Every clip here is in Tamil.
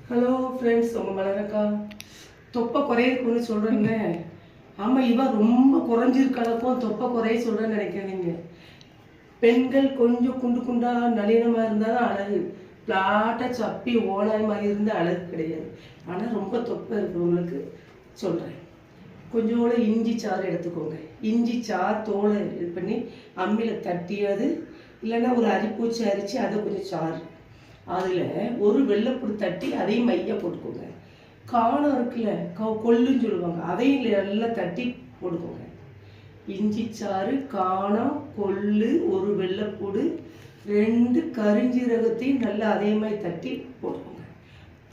ஹலோ ஃப்ரெண்ட்ஸ், உங்கள் மலரக்கா தொப்பை குறையுதுன்னு சொல்கிறேங்க. ஆமாம், இவன் ரொம்ப குறைஞ்சிருக்கலக்கும் தொப்பை குறைய சொல்கிறேன்னு நினைக்காதீங்க. பெண்கள் கொஞ்சம் குண்டு குண்டாக நளினமாக இருந்தால் தான் அழகு. பிளாட்டாக சப்பி ஓனாய் மாதிரி இருந்தால் அழகு கிடையாது. ஆனால் ரொம்ப தொப்பை இருக்கிறவங்களுக்கு சொல்கிறேன், கொஞ்சோட இஞ்சி சாறு எடுத்துக்கோங்க. இஞ்சி சாறு தோலை இது பண்ணி அம்மியில் தட்டியாது, இல்லைன்னா ஒரு அரிப்பூச்சி அரித்து அதை கொஞ்சம் சாறு, அதில் ஒரு வெள்ளைப்பூடு தட்டி அதையும் மையாக போட்டுக்கோங்க. காணம் இருக்குல்ல, கொள்ளுன்னு சொல்லுவாங்க, அதையும் நல்லா தட்டி போட்டுக்கோங்க. இஞ்சி சாறு, காணம், கொள்ளு, ஒரு வெள்ளைப்பூடு, 2 கரிஞ்சீரகத்தையும் நல்லா அதே மாதிரி தட்டி போட்டுக்கோங்க.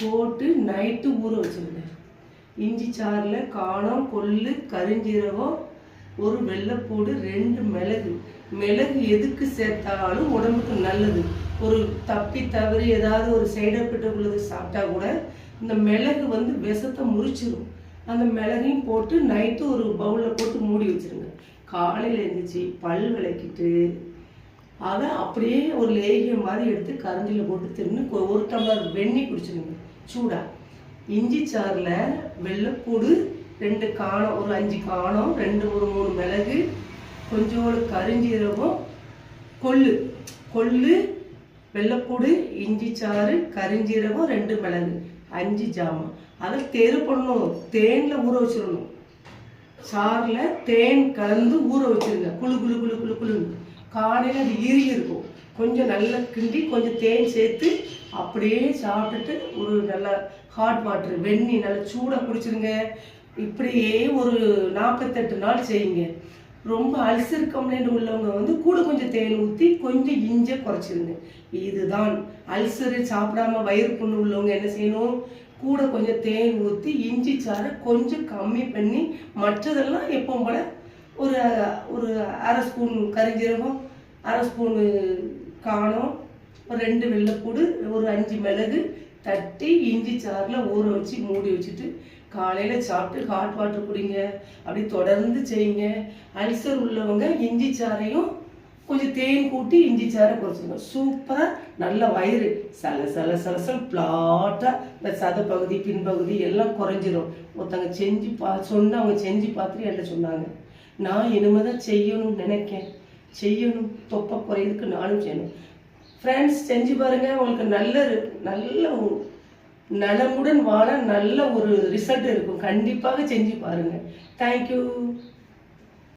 போட்டு நைட்டு ஊற வச்சுருங்க. இஞ்சி சாறில் காணம், கொள்ளு, கரிஞ்சீரகம், ஒரு வெள்ளைப்பூடு, 2 மிளகு. மிளகு எதுக்கு சேர்த்தாலும் உடம்புக்கு நல்லது. ஒரு தப்பி தவறி ஏதாவது ஒரு சைடு எஃபெக்ட் உள்ளது சாப்பிட்டா கூட இந்த மிளகு விஷத்தை முறிச்சிடும். அந்த மிளகையும் போட்டு நைட்டு ஒரு பவுலில் போட்டு மூடி வச்சுருங்க. காலையில் எழுந்திரிச்சு பல் விளக்கிட்டு அதை அப்படியே ஒரு லேகியம் மாதிரி எடுத்து கரண்டியில் போட்டு தின்னு 1 டம்ளர் வெந்நி குடிச்சிடுங்க சூடாக. இஞ்சி சாறில் வெள்ளைப்பூடு, 2 காணம், ஒரு 5 காணம், ஒரு 3 மிளகு, கொஞ்சோடு கரிஞ்சீரகம், கொள்ளு, வெள்ளைப்பூடு, இஞ்சி சாறு, கரிஞ்சீரகம், 2 மிளகு, 5 ஜாமான். அதை பண்ணணும். தேனில் ஊற வச்சிடணும். சாறில் தேன் கலந்து ஊற வச்சிருங்க. குழு குழு குழு குழு குழுன்னு காலையில் அது இறுகி இருக்கும். கொஞ்சம் நல்லா கிண்டி கொஞ்சம் தேன் சேர்த்து அப்படியே சாப்பிட்டுட்டு ஒரு நல்லா ஹாட் வாட்டர் வெந்நி நல்லா சூடாக குடிச்சிருங்க. இப்படியே ஒரு 48 நாள் செய்யுங்க. ரொம்ப அல்சர் கம்ப்ளைண்ட் உள்ளவங்க கூட கொஞ்சம் தேன் ஊற்றி கொஞ்சம் இஞ்சை குறைச்சிருங்க. இதுதான் அல்சரு. சாப்பிடாம வயிறு புண்ணு உள்ளவங்க என்ன செய்யணும், கூட கொஞ்சம் தேன் ஊற்றி இஞ்சி சாறை கொஞ்சம் கம்மி பண்ணி, மற்றதெல்லாம் எப்பவும் போல ஒரு ஒரு 1/2 ஸ்பூன் கரிஞ்சீரகம், 1/2 ஸ்பூனு காணம், ஒரு 2 வெள்ளைப்பூடு, ஒரு 5 மிளகு தட்டி இஞ்சி சாறில் ஊற வச்சு மூடி வச்சுட்டு காலையில் சாப்பிட்டு ஹாட் வாட்டர் குடிங்க. அப்படி தொடர்ந்து செய்யுங்க. அல்சர் உள்ளவங்க இஞ்சி சாறையும் கொஞ்சம் தேன் கூட்டி இஞ்சி சாறை குறைச்சிங்க. சூப்பராக நல்ல வயிறு சல பிளாட்டாக இந்த சத பகுதி பின்பகுதி எல்லாம் குறைஞ்சிரும். ஒருத்தங்க செஞ்சு அவங்க செஞ்சு பார்த்துட்டு என்கிட்ட சொன்னாங்க. நான் இனிமே தான் செய்யணும்னு நினைக்கேன். செய்யணும், தொப்பை குறையுதுக்கு நானும் செய்யணும். ஃப்ரெண்ட்ஸ், செஞ்சு பாருங்கள். உங்களுக்கு நல்ல நலமுடன் வாழ நல்ல ஒரு ரிசல்ட் இருக்கும். கண்டிப்பாக செஞ்சு பாருங்கள். தேங்க்யூ.